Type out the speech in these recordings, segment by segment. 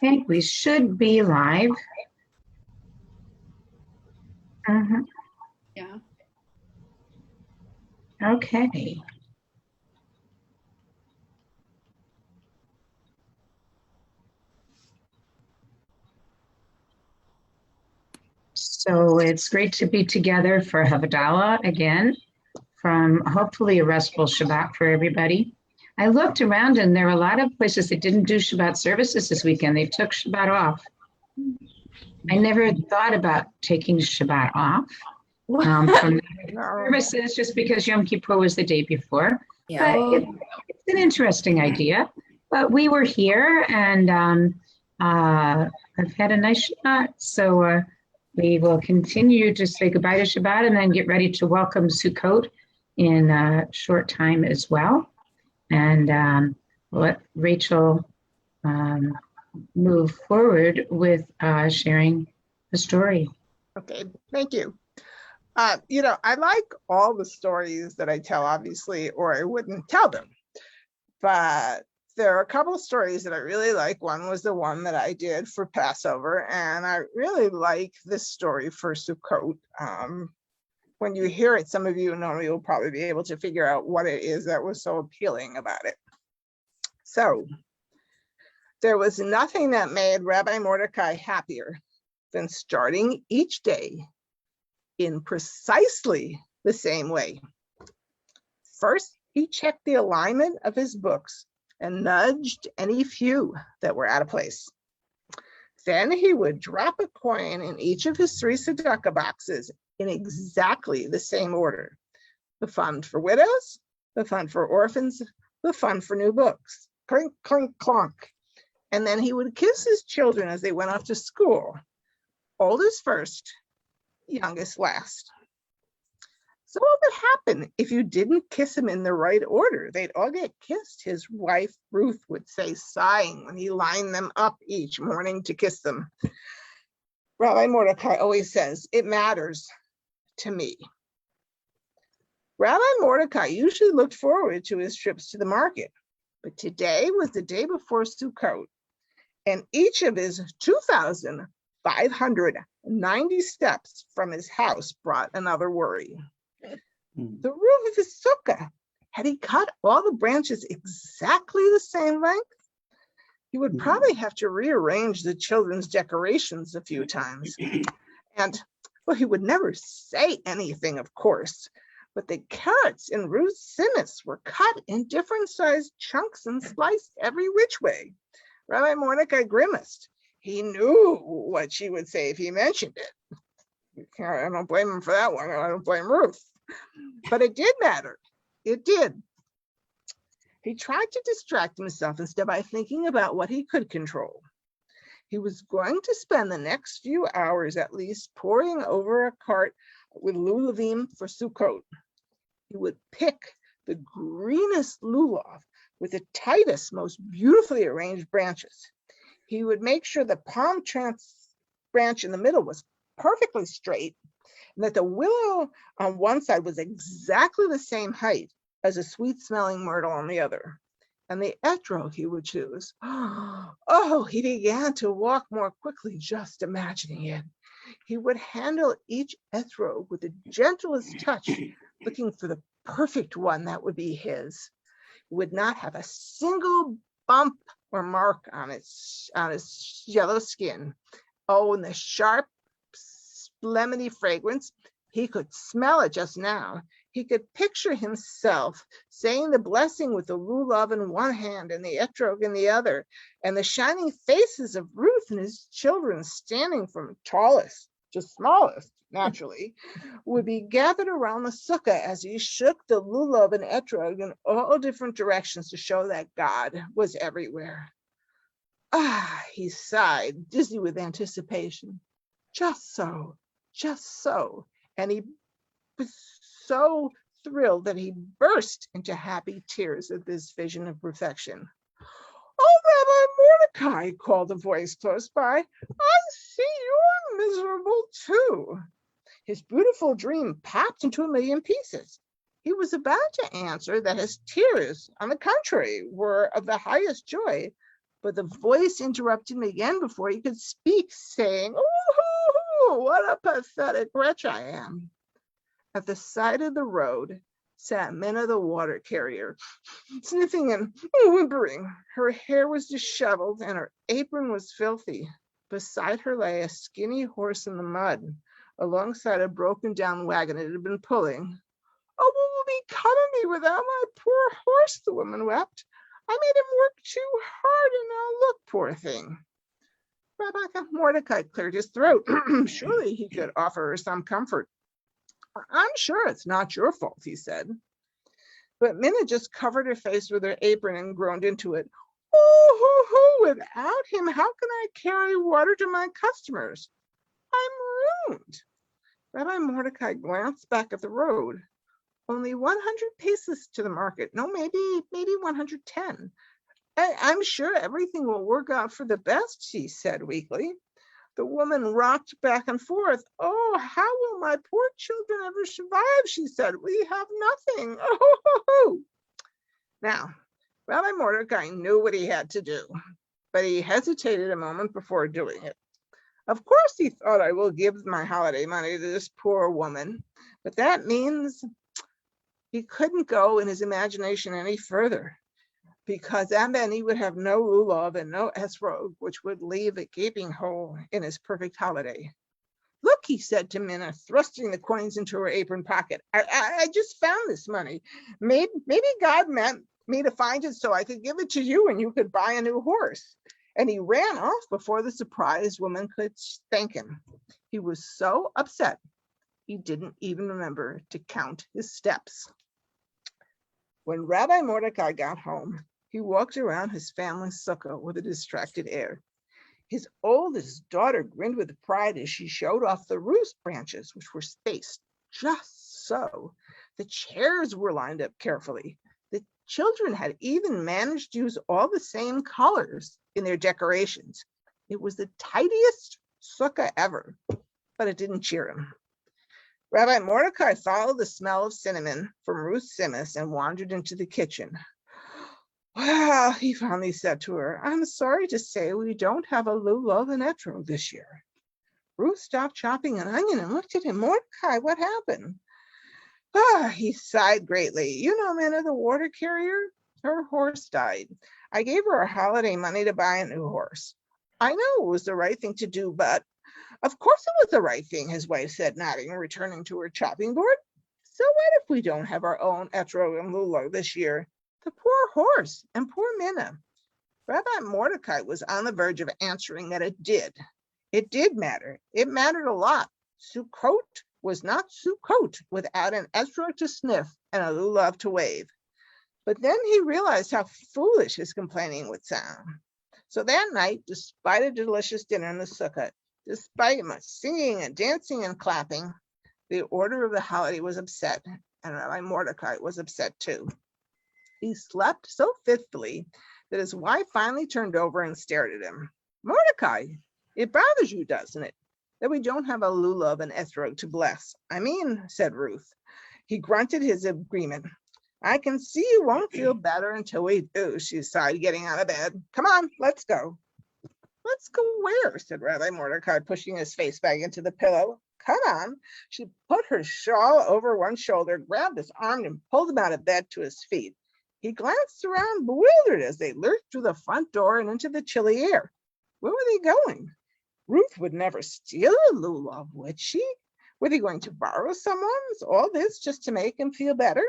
think we should be live. Yeah. Okay. So it's great to be together for Havdalah again, from hopefully a restful Shabbat for everybody. I looked around and there are a lot of places that didn't do Shabbat services this weekend. They took Shabbat off. I never thought about taking Shabbat off from the services just because Yom Kippur was the day before. Yeah. But it's an interesting idea. But we were here and I've had a nice Shabbat. So we will continue to say goodbye to Shabbat and then get ready to welcome Sukkot in a short time as well. And let Rachel move forward with sharing the story. Okay, thank you. I like all the stories that I tell, obviously, or I wouldn't tell them. But there are a couple of stories that I really like. One was the one that I did for Passover, and I really like this story for Sukkot. When you hear it, some of you know you'll probably be able to figure out what it is that was so appealing about it. So, there was nothing that made Rabbi Mordecai happier than starting each day in precisely the same way. First, he checked the alignment of his books and nudged any few that were out of place. Then he would drop a coin in each of his 3 tzedakah boxes in exactly the same order. The fund for widows, the fund for orphans, the fund for new books. Clink, clink, clonk. And then he would kiss his children as they went off to school. Oldest first, youngest last. So what would happen if you didn't kiss them in the right order? They'd all get kissed, his wife Ruth would say, sighing when he lined them up each morning to kiss them. Rabbi Mordecai always says, it matters to me. Rabbi Mordecai usually looked forward to his trips to the market, but today was the day before Sukkot, and each of his 2,590 steps from his house brought another worry. The roof of his sukkah, had he cut all the branches exactly the same length? He would probably have to rearrange the children's decorations a few times. And, well, he would never say anything, of course, but the carrots in Ruth's simmus were cut in different sized chunks and sliced every which way. Rabbi Mordecai grimaced. He knew what she would say if he mentioned it. I don't blame him for that one. I don't blame Ruth. But it did matter. It did. He tried to distract himself instead by thinking about what he could control. He was going to spend the next few hours at least poring over a cart with lulavim for Sukkot. He would pick the greenest lulav with the tightest, most beautifully arranged branches. He would make sure the palm branch in the middle was perfectly straight, and that the willow on one side was exactly the same height as a sweet-smelling myrtle on the other. And the etrog he would choose. Oh, he began to walk more quickly just imagining it. He would handle each etrog with the gentlest touch, looking for the perfect one that would be his. It would not have a single bump or mark on its yellow skin. Oh, and the sharp, lemony fragrance, he could smell it just now. He could picture himself saying the blessing with the lulav in one hand and the etrog in the other, and the shining faces of Ruth and his children standing from tallest to smallest, naturally, would be gathered around the sukkah as he shook the lulav and etrog in all different directions to show that God was everywhere. Ah, he sighed, dizzy with anticipation. Just so. And he was so thrilled that he burst into happy tears at this vision of perfection. Oh, Rabbi Mordecai, called a voice close by. I see you're miserable too. His beautiful dream popped into a million pieces. He was about to answer that his tears, on the contrary, were of the highest joy, But the voice interrupted him again before he could speak, saying, "Oh, what a pathetic wretch I am." At the side of the road sat Minna the water carrier, sniffing and whimpering. Her hair was disheveled and her apron was filthy. Beside her lay a skinny horse in the mud, alongside a broken down wagon it had been pulling. "Oh, what will become of me without my poor horse?" the woman wept. "I made him work too hard, and now look, poor thing." Rabbi Mordecai cleared his throat. Surely he could offer her some comfort. "I'm sure it's not your fault," he said. But Minna just covered her face with her apron and groaned into it. "Oh, without him, how can I carry water to my customers? I'm ruined." Rabbi Mordecai glanced back at the road. "Only 100 paces to the market. No, maybe 110. I'm sure everything will work out for the best," she said weakly. The woman rocked back and forth. "Oh, how will my poor children ever survive?" she said. "We have nothing. Oh." Now, Rabbi Mordecai knew what he had to do, but he hesitated a moment before doing it. Of course, he thought, "I will give my holiday money to this poor woman," but that means he couldn't go in his imagination any further, because then he would have no lulav and no esrog, which would leave a gaping hole in his perfect holiday. "Look," he said to Minna, thrusting the coins into her apron pocket. I just found this money. Maybe God meant me to find it so I could give it to you and you could buy a new horse." And he ran off before the surprised woman could thank him. He was so upset, he didn't even remember to count his steps. When Rabbi Mordecai got home, he walked around his family's sukkah with a distracted air. His oldest daughter grinned with pride as she showed off the roost branches, which were spaced just so. The chairs were lined up carefully. The children had even managed to use all the same colors in their decorations. It was the tidiest sukkah ever, but it didn't cheer him. Rabbi Mordecai followed the smell of cinnamon from Ruth's simmus and wandered into the kitchen. "Well," he finally said to her, "I'm sorry to say we don't have a lulav and etrog this year." Ruth stopped chopping an onion and looked at him. "Mordecai, what happened?" He sighed greatly. "You know Minna, the water carrier? Her horse died. I gave her holiday money to buy a new horse. I know it was the right thing to do, but..." "Of course it was the right thing," his wife said, nodding and returning to her chopping board. "So what if we don't have our own etrog and lulav this year? The poor horse and poor Minna." Rabbi Mordecai was on the verge of answering that it did. It did matter. It mattered a lot. Sukkot was not Sukkot without an etrog to sniff and a lulav to wave. But then he realized how foolish his complaining would sound. So that night, despite a delicious dinner in the sukkah, despite much singing and dancing and clapping, the order of the holiday was upset, and Rabbi Mordecai was upset too. He slept so fitfully that his wife finally turned over and stared at him. "Mordecai, it bothers you, doesn't it, that we don't have a lulav and etrog to bless?" "I mean," said Ruth. He grunted his agreement. "I can see you won't feel better until we do," she sighed, getting out of bed. "Come on, let's go." "Let's go where?" said Rabbi Mordecai, pushing his face back into the pillow. "Come on." She put her shawl over one shoulder, grabbed his arm, and pulled him out of bed to his feet. He glanced around, bewildered, as they lurched through the front door and into the chilly air. Where were they going? Ruth would never steal a lulav, would she? Were they going to borrow someone's? All this just to make him feel better?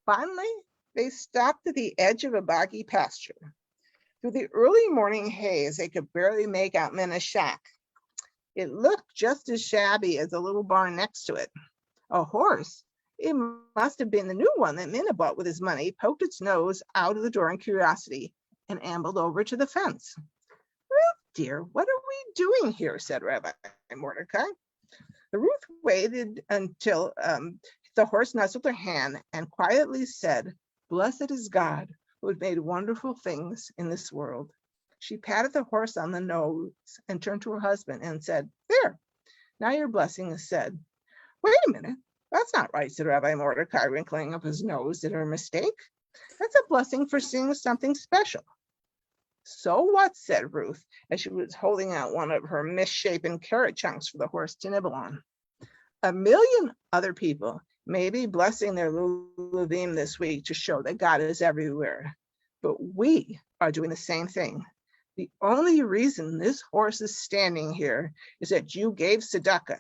Finally, they stopped at the edge of a boggy pasture. Through the early morning haze, they could barely make out Minna's shack. It looked just as shabby as the little barn next to it. A horse, it must have been the new one that Minna bought with his money, poked its nose out of the door in curiosity and ambled over to the fence. "Ruth, dear, what are we doing here?" said Rabbi Mordecai. Ruth waited until the horse nuzzled her hand and quietly said, "Blessed is God who has made wonderful things in this world." She patted the horse on the nose and turned to her husband and said, "There, now your blessing is said." "Wait a minute. That's not right," said Rabbi Mordecai, wrinkling up his nose at her mistake. "That's a blessing for seeing something special." So what, said Ruth, as she was holding out one of her misshapen carrot chunks for the horse to nibble on. A million other people may be blessing their Luluvim this week to show that God is everywhere, but we are doing the same thing. The only reason this horse is standing here is that you gave tzedakah.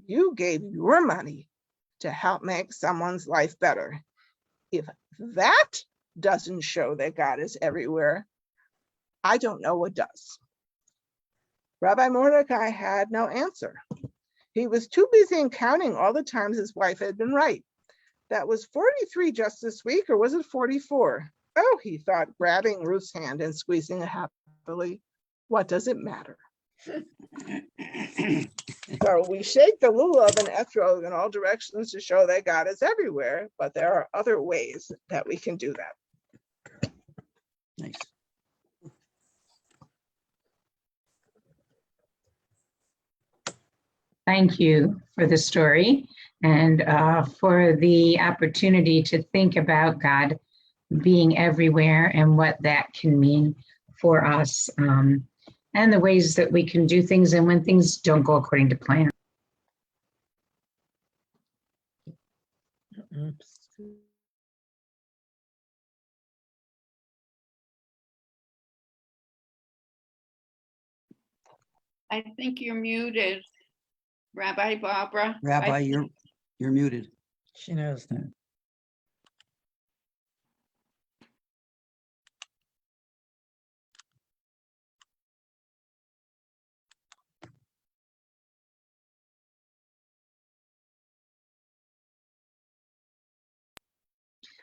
You gave your money to help make someone's life better. If that doesn't show that God is everywhere, I don't know what does. Rabbi Mordecai had no answer. He was too busy in counting all the times his wife had been right. That was 43 just this week, or was it 44? Oh, he thought, grabbing Ruth's hand and squeezing it happily. What does it matter? So we shake the lulav and etrog in all directions to show that God is everywhere, but there are other ways that we can do that. Nice. Thank you for the story and for the opportunity to think about God being everywhere and what that can mean for us, and the ways that we can do things and when things don't go according to plan. I think you're muted, Rabbi Barbara. Rabbi, you're muted. She knows that.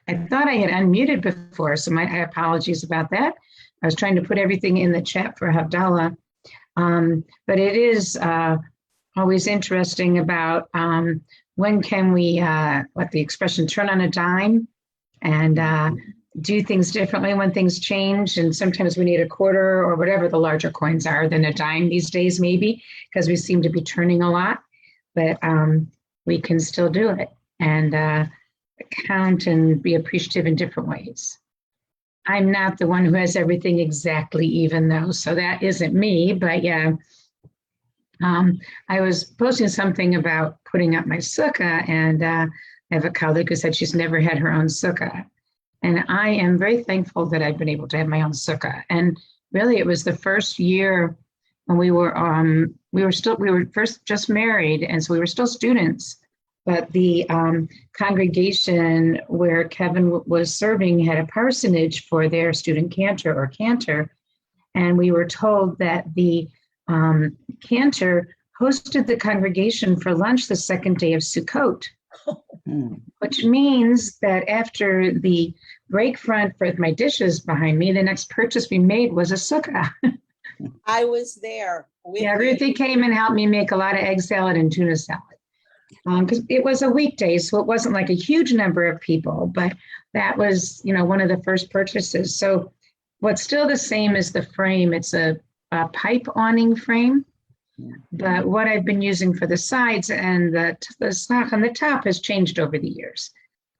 I thought I had unmuted before, so my apologies about that. I was trying to put everything in the chat for Havdalah. But it is always interesting about when can we, what the expression, turn on a dime and do things differently when things change. And sometimes we need a quarter or whatever the larger coins are than a dime these days, maybe, because we seem to be turning a lot. But we can still do it and count and be appreciative in different ways. I'm not the one who has everything exactly even though, so that isn't me, but yeah. I was posting something about putting up my sukkah, and I have a colleague who said she's never had her own sukkah. And I am very thankful that I've been able to have my own sukkah. And really it was the first year when we were first just married, and so we were still students. But the congregation where Kevin was serving had a parsonage for their student cantor. And we were told that the cantor hosted the congregation for lunch the second day of Sukkot, which means that after the break front for my dishes behind me, the next purchase we made was a sukkah. I was there. Yeah, Ruthie came and helped me make a lot of egg salad and tuna salad. Because it was a weekday, so it wasn't like a huge number of people, but that was, one of the first purchases. So what's still the same is the frame. It's a pipe awning frame, but what I've been using for the sides and the stock on the top has changed over the years.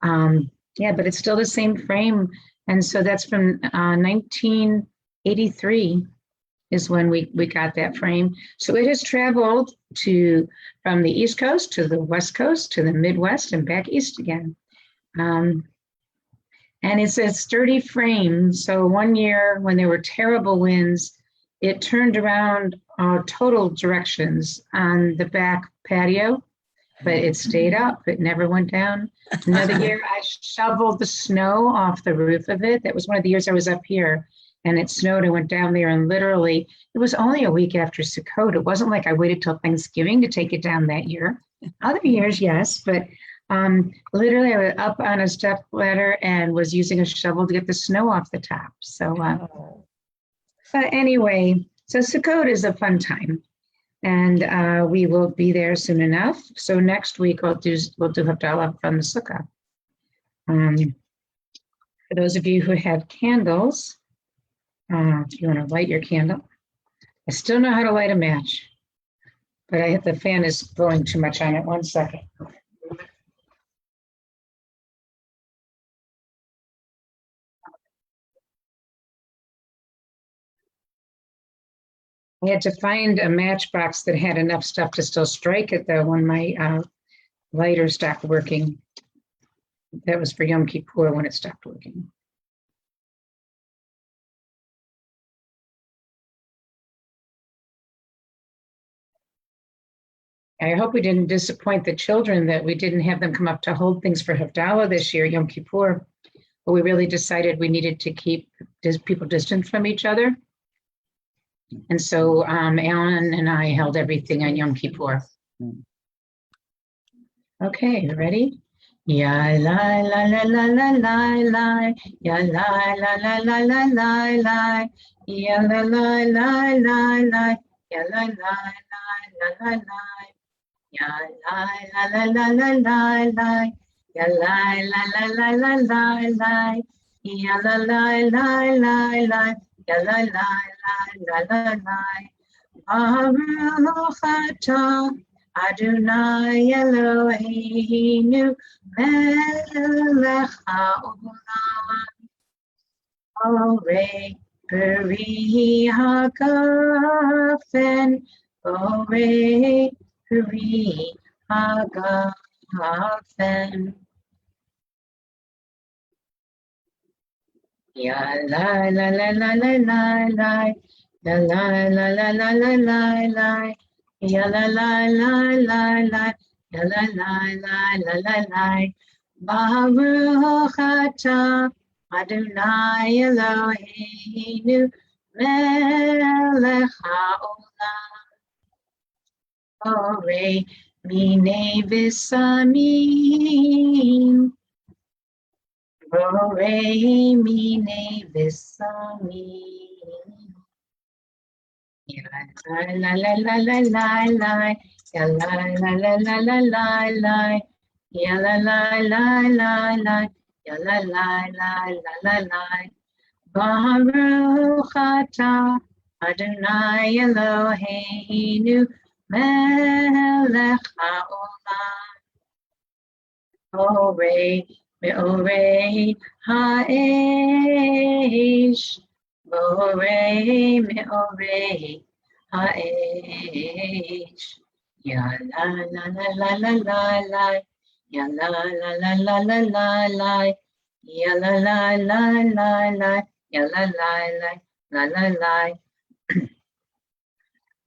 But it's still the same frame. And so that's from 1983 is when we got that frame. So it has traveled from the East Coast to the West Coast to the Midwest and back east again. And it's a sturdy frame. So one year when there were terrible winds, it turned around total directions on the back patio, but it stayed up. It never went down. Another year I shoveled the snow off the roof of it. That was one of the years I was up here. And it snowed. I went down there and literally, it was only a week after Sukkot. It wasn't like I waited till Thanksgiving to take it down that year. Other years, yes, but literally I was up on a step ladder and was using a shovel to get the snow off the top. So anyway, so Sukkot is a fun time, and we will be there soon enough. So next week we'll do Havdalah from the Sukkah. For those of you who have candles, if you want to light your candle. I still know how to light a match, but the fan is blowing too much on it. 1 second. I had to find a matchbox that had enough stuff to still strike it though when my lighter stopped working. That was for Yom Kippur when it stopped working. I hope we didn't disappoint the children that we didn't have them come up to hold things for Havdalah this year, Yom Kippur. But we really decided we needed to keep people distant from each other. And so Alan and I held everything on Yom Kippur. Okay, you ready? Ya la la la la la la la, ya la la la la la la la, ya la la la la la, ya la la la la la la, ya la la la la la la, ya la la la la la la la, ya la la la la la, ya la la la la la la. Baruch atah Adonai Eloheinu melech haolam orei peri hagafen orei peri hagafen. Ya la la la la la la la, la la la la la la la la, ya la la la la la, ya la la la la la la. Baruch atah Adonai Eloheinu melech haolam orei minei v'samim orei minei v'samim. Ya la la la la la la, ya la la la la la la la, ya la la la la la, ya la la la la la la. Baruch atah Adonai Eloheinu melech haolam orei me'orei ha'esh orei me'orei ha'esh. Ya la la la la la la la, ya la la la la la la la, ya la la la la la, ya la la la la la la.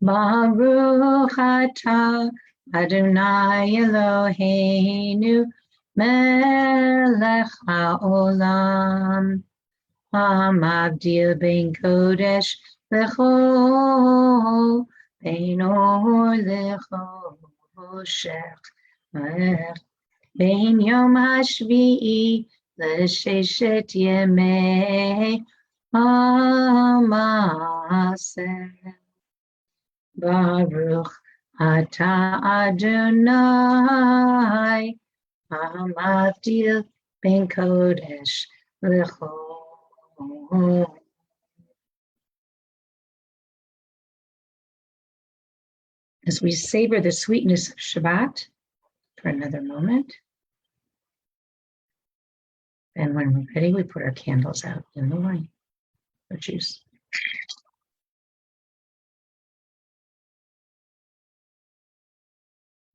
Baruch atah Adonai Eloheinu melech haolam hamavdil ben kodesh lechol ben or lechol shech ben yom hashvi'i l'sheshet yemei hamaseh. Baruch atah Adonai hamavdil ben kodesh lechol. As we savor the sweetness of Shabbat for another moment, and when we're ready, we put our candles out in the wine or juice.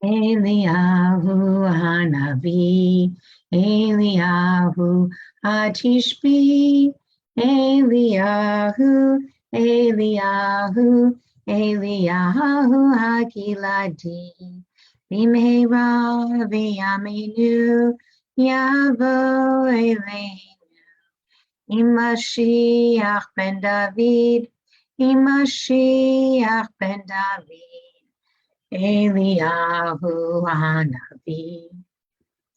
Eliyahu Hanavi, Eliyahu Hatishbi, Eliyahu, Eliyahu, Eliyahu Hagiladi, Bimheira v'yaminu Yavo Eleinu, Imashiach ben David, Imashiach ben David, Eliyahu Hanavi,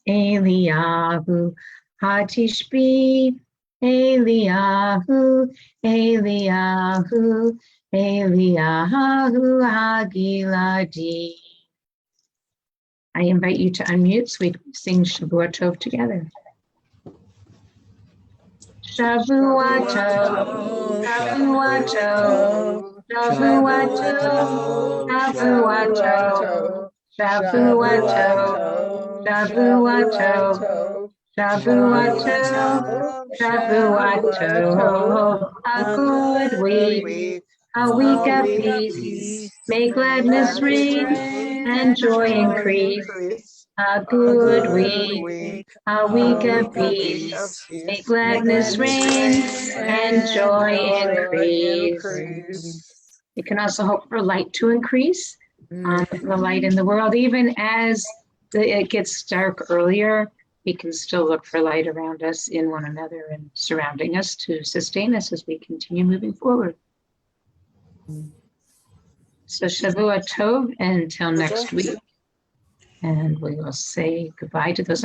Eliyahu Hatishbi, Eliyahu, Eliyahu, Eliyahu Hagiladi. I invite you to unmute so we can sing Shavua Tov together. Shavua Tov, Shavua Tov, Shavua Tov, Shavua Tov, Shavua Tov, Shavua Tov, Shavua Tov, Shavua Tov, a good week, a week of peace. May gladness reign and joy increase. A good week, a week of peace. May gladness reign and joy increase. You can also hope for light to increase, the light in the world, even as it gets dark earlier. We can still look for light around us, in one another, and surrounding us to sustain us as we continue moving forward. So Shavua Tov until next week. And we will say goodbye to those